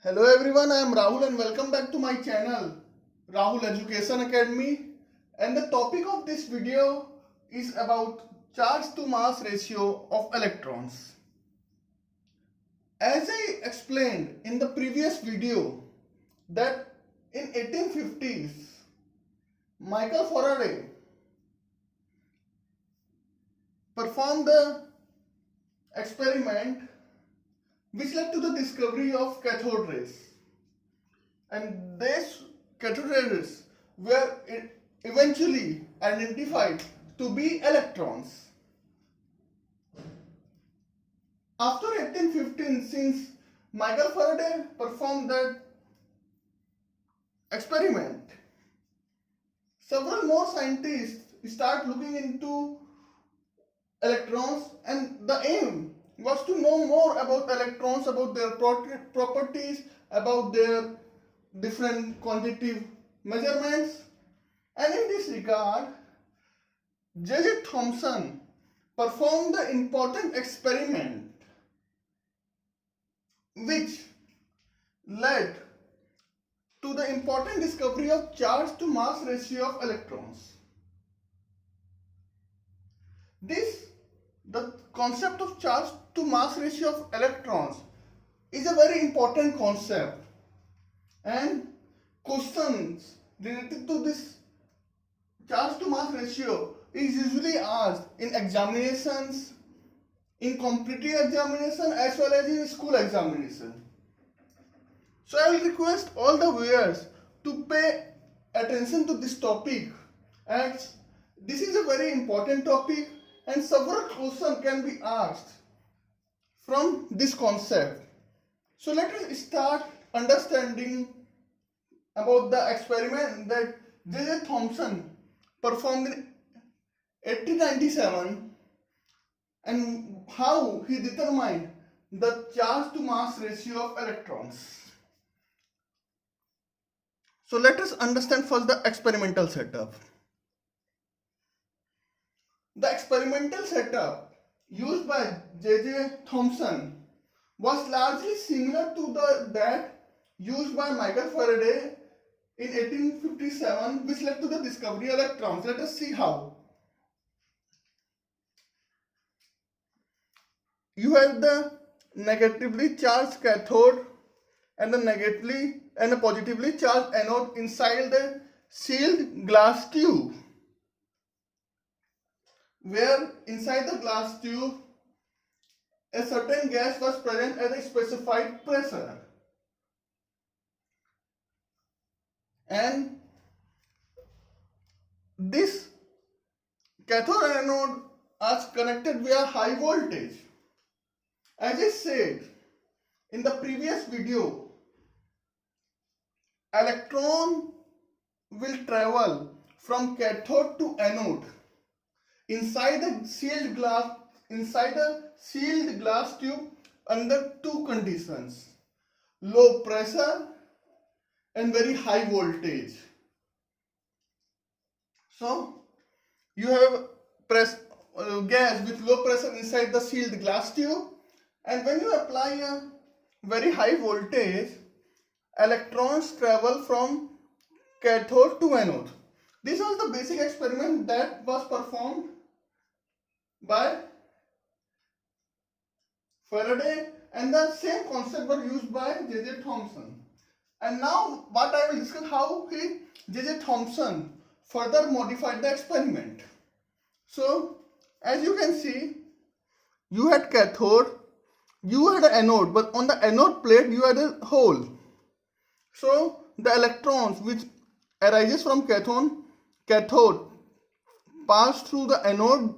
Hello everyone, I am Rahul and welcome back to my channel Rahul Education Academy, and the topic of this video is about charge to mass ratio of electrons. As I explained in the previous video that in 1850s Michael Faraday performed the experiment which led to the discovery of cathode rays, and these cathode rays were eventually identified to be electrons. After 1815, since Michael Faraday performed that experiment, several more scientists start looking into electrons, and the aim was to know more about electrons, about their properties, about their different quantitative measurements. And in this regard, J.J. Thomson performed the important experiment which led to the important discovery of charge to mass ratio of electrons. The concept of charge to mass ratio of electrons is a very important concept, and questions related to this charge to mass ratio is usually asked in examinations, in competitive examination as well as in school examination. So I will request all the viewers to pay attention to this topic, as this is a very important topic and several questions can be asked from this concept. So let us start understanding about the experiment that J.J. Thomson performed in 1897 and how he determined the charge to mass ratio of electrons. So let us understand first the experimental setup. The experimental setup used by J.J. Thomson was largely similar to that used by Michael Faraday in 1857, which led to the discovery of electrons. Let us see how. You have the negatively charged cathode and the positively charged anode inside the sealed glass tube, where inside the glass tube a certain gas was present at a specified pressure, and this cathode and anode are connected via high voltage. As I said in the previous video, electron will travel from cathode to anode inside the sealed glass tube under two conditions: low pressure and very high voltage. So you have gas with low pressure inside the sealed glass tube, and when you apply a very high voltage, electrons travel from cathode to anode. This was the basic experiment that was performed by Faraday, and the same concept were used by J.J. Thomson. And now what I will discuss how J.J. Thomson further modified the experiment. So as you can see, you had cathode, you had an anode, but on the anode plate you had a hole. So the electrons which arises from cathode pass through the anode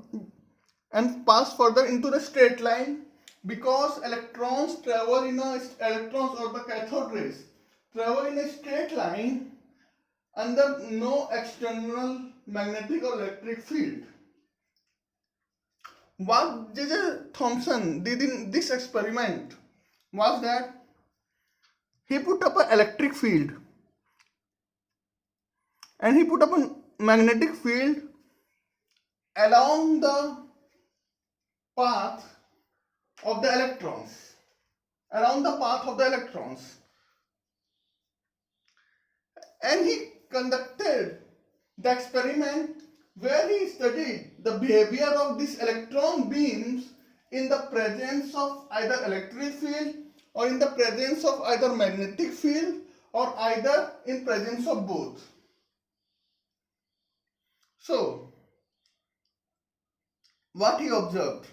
and pass further into the straight line, because electrons or the cathode rays travel in a straight line under no external magnetic or electric field. What J.J. Thomson did in this experiment was that he put up an electric field and he put up a magnetic field along the path of the electrons. And he conducted the experiment where he studied the behavior of these electron beams in the presence of either electric field or in the presence of either magnetic field or either in presence of both. So, what he observed?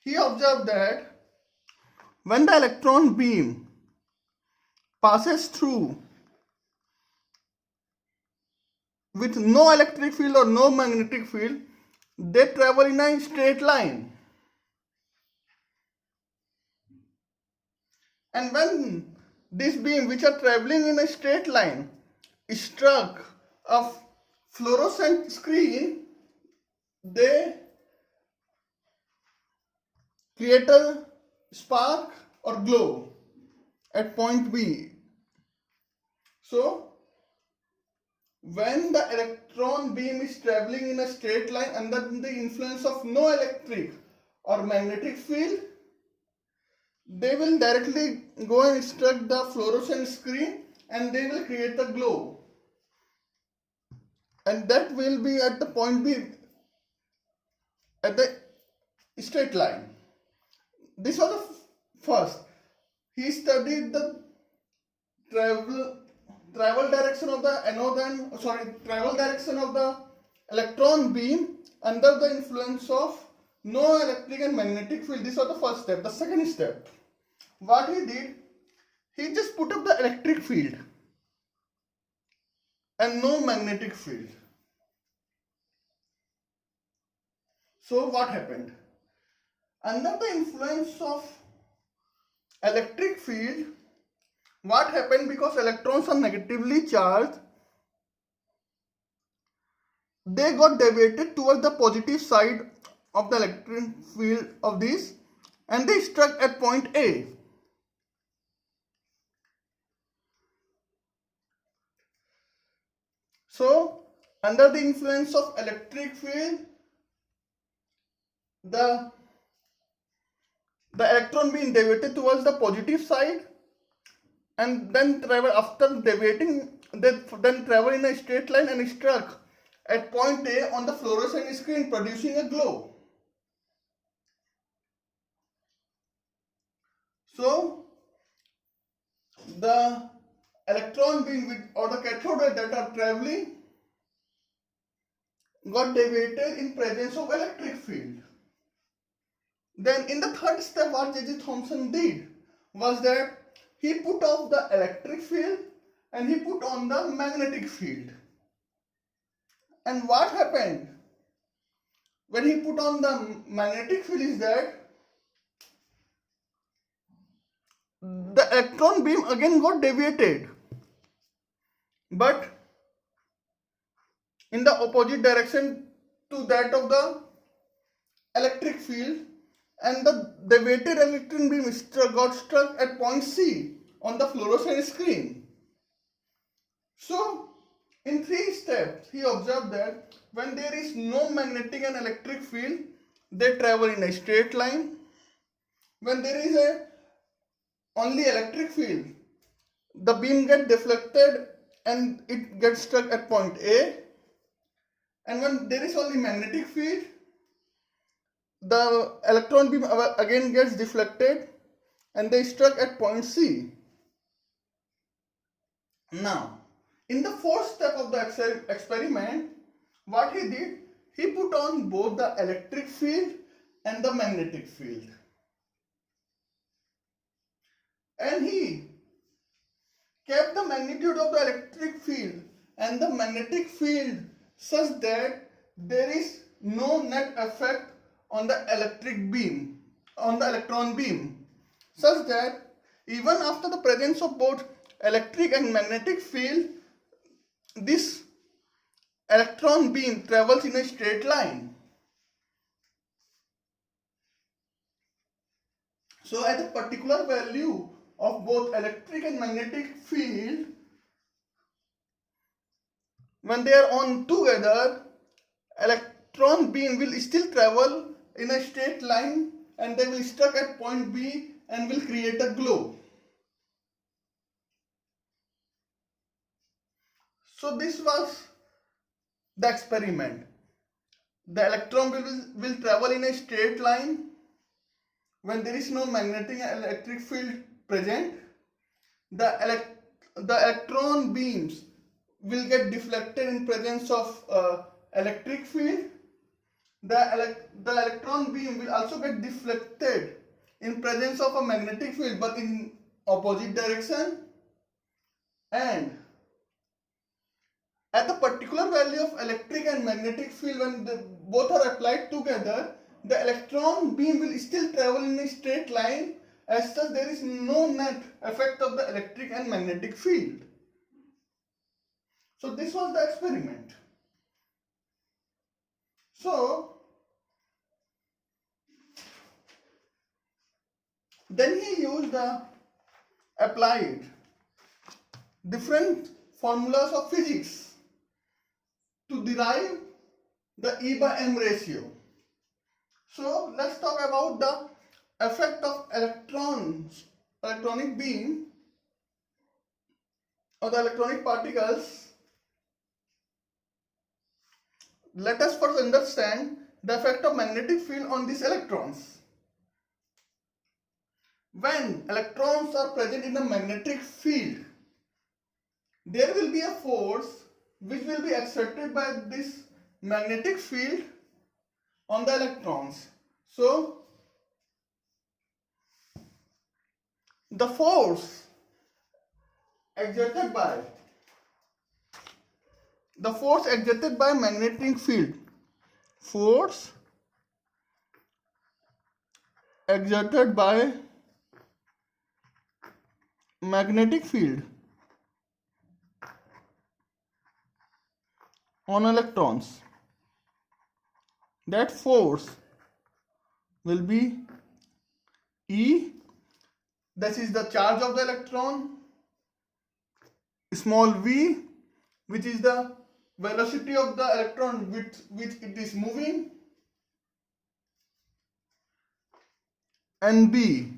He observed that when the electron beam passes through with no electric field or no magnetic field, they travel in a straight line. And when this beam, which are traveling in a straight line, struck a fluorescent screen, they create a spark or glow at point B. So, when the electron beam is traveling in a straight line under the influence of no electric or magnetic field, they will directly go and struck the fluorescent screen and they will create a glow. And that will be at the point B at the straight line. This was the first. He studied the travel direction of the travel direction of the electron beam under the influence of no electric and magnetic field. This was the first step. The second step, what he did, he just put up the electric field and no magnetic field. So what happened? Under the influence of electric field, what happened, because electrons are negatively charged, they got deviated towards the positive side of the electric field of this and they struck at point A. So, under the influence of electric field, the electron being deviated towards the positive side and then travel, after deviating, they then travel in a straight line and struck at point A on the fluorescent screen, producing a glow. So, the electron beam or the cathode ray that are traveling got deviated in presence of electric field. Then in the third step, what J.J. Thomson did was that he put off the electric field and he put on the magnetic field. And what happened when he put on the magnetic field is that the electron beam again got deviated, but in the opposite direction to that of the electric field, and the deviated electron beam got struck at point C on the fluorescent screen. So, in 3 steps, he observed that when there is no magnetic and electric field, they travel in a straight line. When there is only electric field, the beam gets deflected and it gets struck at point A. And when there is only magnetic field, the electron beam again gets deflected and they struck at point C. Now, in the 4th step of the experiment, what he did, he put on both the electric field and the magnetic field. And he kept the magnitude of the electric field and the magnetic field such that there is no net effect on the electric beam, on the electron beam, such that even after the presence of both electric and magnetic field, this electron beam travels in a straight line. So at a particular value of both electric and magnetic field, when they are on together, electron beam will still travel in a straight line and they will struck at point B and will create a glow. So this was the experiment. The electron will travel in a straight line when there is no magnetic and electric field present. The electron beams will get deflected in presence of electric field. The electron beam will also get deflected in presence of a magnetic field, but in opposite direction. And at the particular value of electric and magnetic field, when both are applied together, the electron beam will still travel in a straight line. As such, there is no net effect of the electric and magnetic field. So this was the experiment. So then he used applied different formulas of physics to derive the E/m ratio. So let's talk about the effect of electronic beam or the electronic particles. Let us first understand the effect of magnetic field on these electrons. When electrons are present in a magnetic field, there will be a force which will be exerted by this magnetic field on the electrons. So the force exerted by magnetic field, force exerted by magnetic field on electrons, that force will be E. This is the charge of the electron. Small v, which is the velocity of the electron with which it is moving, and B,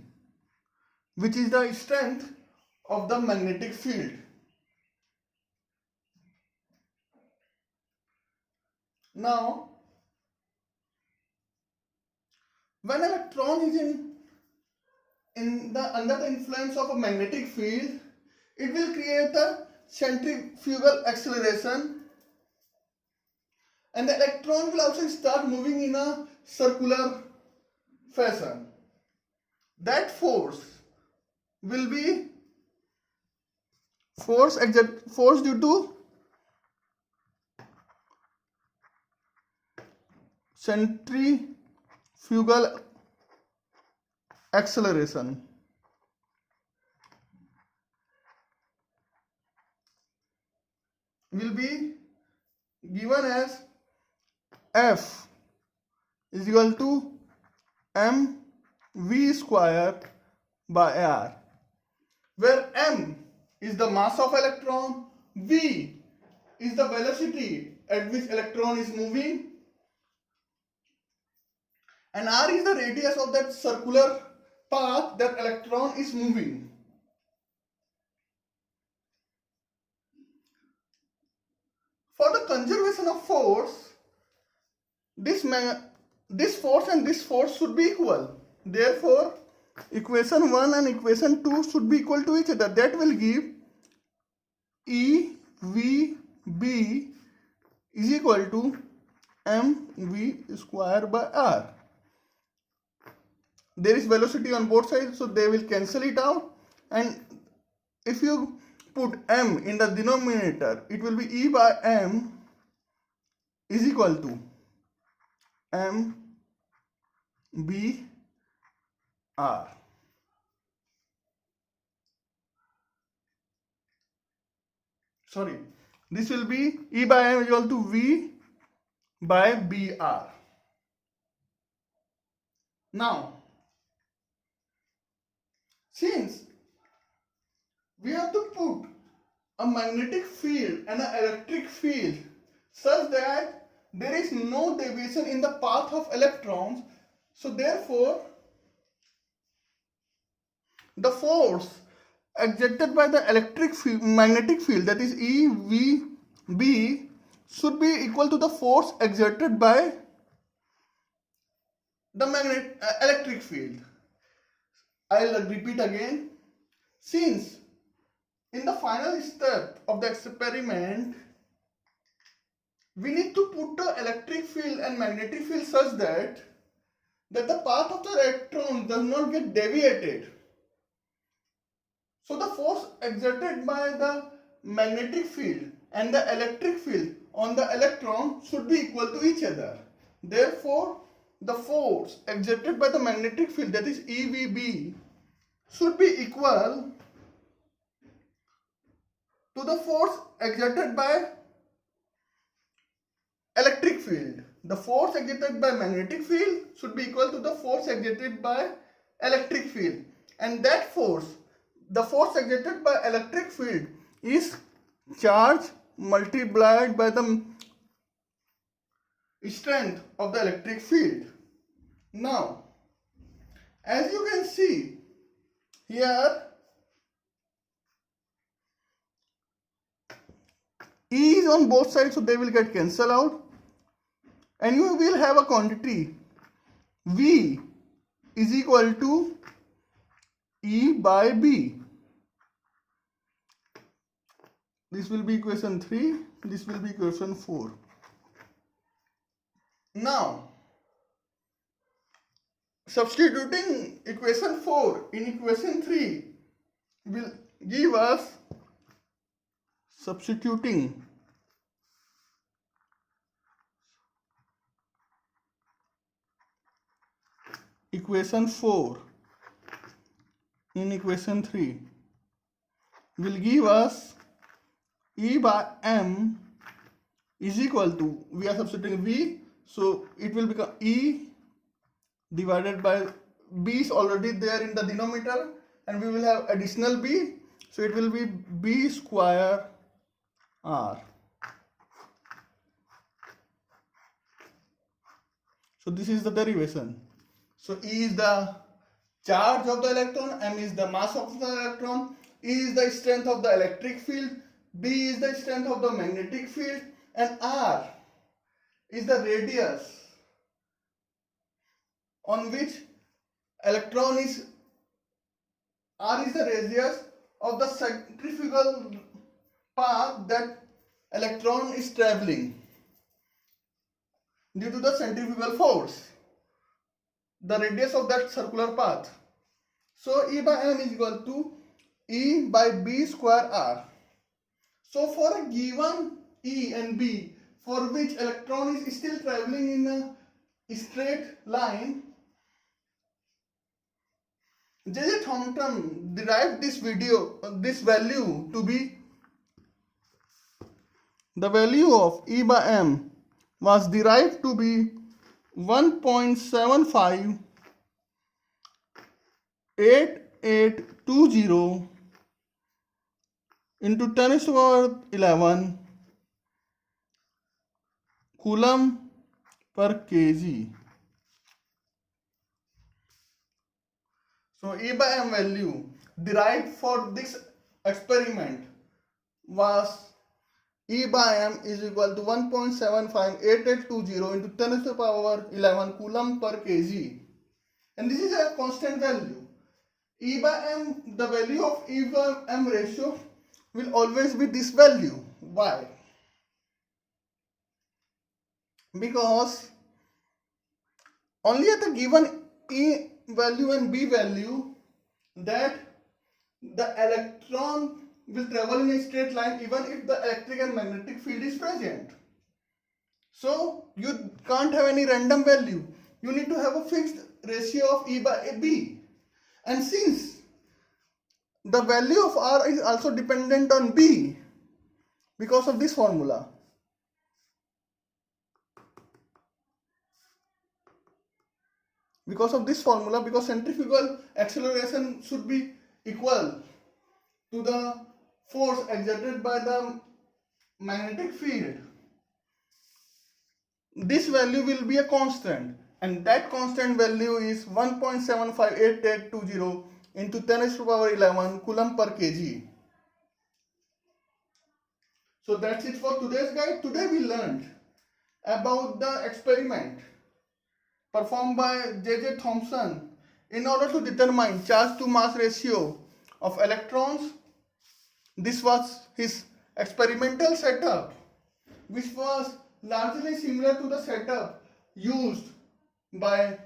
which is the strength of the magnetic field. Now, when electron is under the influence of a magnetic field, it will create a centrifugal acceleration, and the electron will also start moving in a circular fashion. That force will be force due to centrifugal acceleration. Will be given as F is equal to mv square by r, where m is the mass of electron, v is the velocity at which electron is moving, and r is the radius of that circular path that electron is moving. For the conservation of force, this force and this force should be equal. Therefore, equation 1 and equation 2 should be equal to each other. That will give EVB is equal to mv square by r. There is velocity on both sides, so they will cancel it out, and if you put m in the denominator, it will be E by m is equal to mb r. Sorry, this will be E by m is equal to v by br. Now, since we have to put a magnetic field and an electric field such that there is no deviation in the path of electrons, so therefore the force exerted by the magnetic field, that is EV B should be equal to the force exerted by the electric field. I'll repeat again. Since in the final step of the experiment, we need to put the electric field and magnetic field such that the path of the electron does not get deviated. So the force exerted by the magnetic field and the electric field on the electron should be equal to each other. Therefore, the force exerted by the magnetic field, that is EVB, should be equal to the force exerted by electric field. The force exerted by magnetic field should be equal to the force exerted by electric field. And that force, the force exerted by electric field, is charge multiplied by the strength of the electric field. Now, as you can see here, E is on both sides, so they will get cancelled out, and you will have a quantity V is equal to E by B. This will be equation 3, this will be equation 4. Now, substituting equation 4 in equation 3 will give us, substituting equation 4 in equation 3 will give us E by M is equal to, we are substituting V, so it will become E divided by, B is already there in the denominator, and we will have additional B, so it will be B square R. So this is the derivation. So E is the charge of the electron, M is the mass of the electron, E is the strength of the electric field, B is the strength of the magnetic field, and R is the radius on which electron is, R is the radius of the centrifugal path that electron is traveling due to the centrifugal force, the radius of that circular path. So E by M is equal to E by B square R. So for a given E and B for which electron is still traveling in a straight line, J.J. Thornton derived this value to be, the value of E by M was derived to be 1.758820 into 10 to the power 11 coulomb per kg. So E by M value derived for this experiment was E by M is equal to 1.758820 into 10 to the power 11 coulomb per kg, and this is a constant value. E by M, the value of E by M ratio will always be this value. Why? Because only at the given E value and B value that the electron will travel in a straight line even if the electric and magnetic field is present. So you can't have any random value. You need to have a fixed ratio of E by B. And since the value of R is also dependent on B because of this formula, because centrifugal acceleration should be equal to the force exerted by the magnetic field, this value will be a constant, and that constant value is 1.758820 into 10 to the power 11 coulomb per kg. So So that's it for today's guide. Today we learned about the experiment performed by J.J. Thomson in order to determine charge to mass ratio of electrons. This was his experimental setup, which was largely similar to the setup used by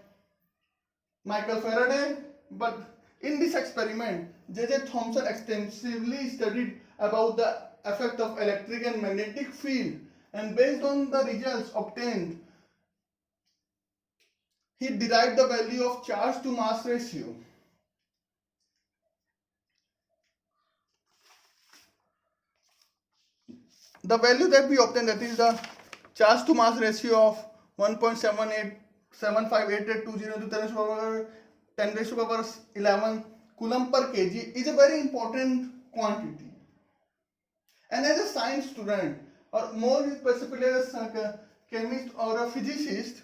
Michael Faraday, but in this experiment, J.J. Thomson extensively studied about the effect of electric and magnetic field, and based on the results obtained, he derived the value of charge to mass ratio. The value that we obtained, that is the charge to mass ratio of 1.75882 to 10 raised to power 11 coulomb per kg, is a very important quantity. And as a science student, or more specifically as a chemist or a physicist,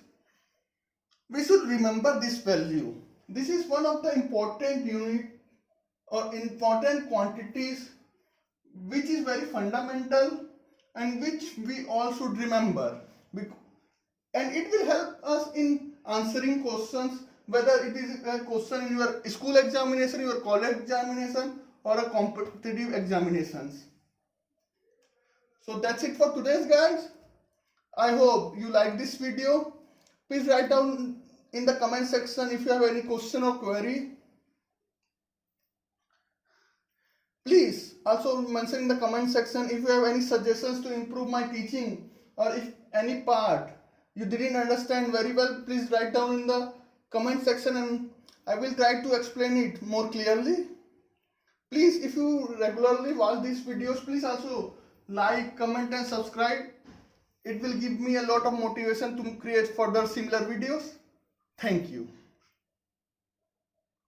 we should remember this value. This is one of the important unit or important quantities which is very fundamental and which we all should remember. And it will help us in answering questions, whether it is a question in your school examination, your college examination, or a competitive examinations. So that's it for today's guys. I hope you like this video. Please write down in the comment section if you have any question or query. Please also mention in the comment section if you have any suggestions to improve my teaching, or if any part you didn't understand very well, please write down in the comment section and I will try to explain it more clearly. Please, if you regularly watch these videos, please also like, comment and subscribe. It will give me a lot of motivation to create further similar videos. Thank you.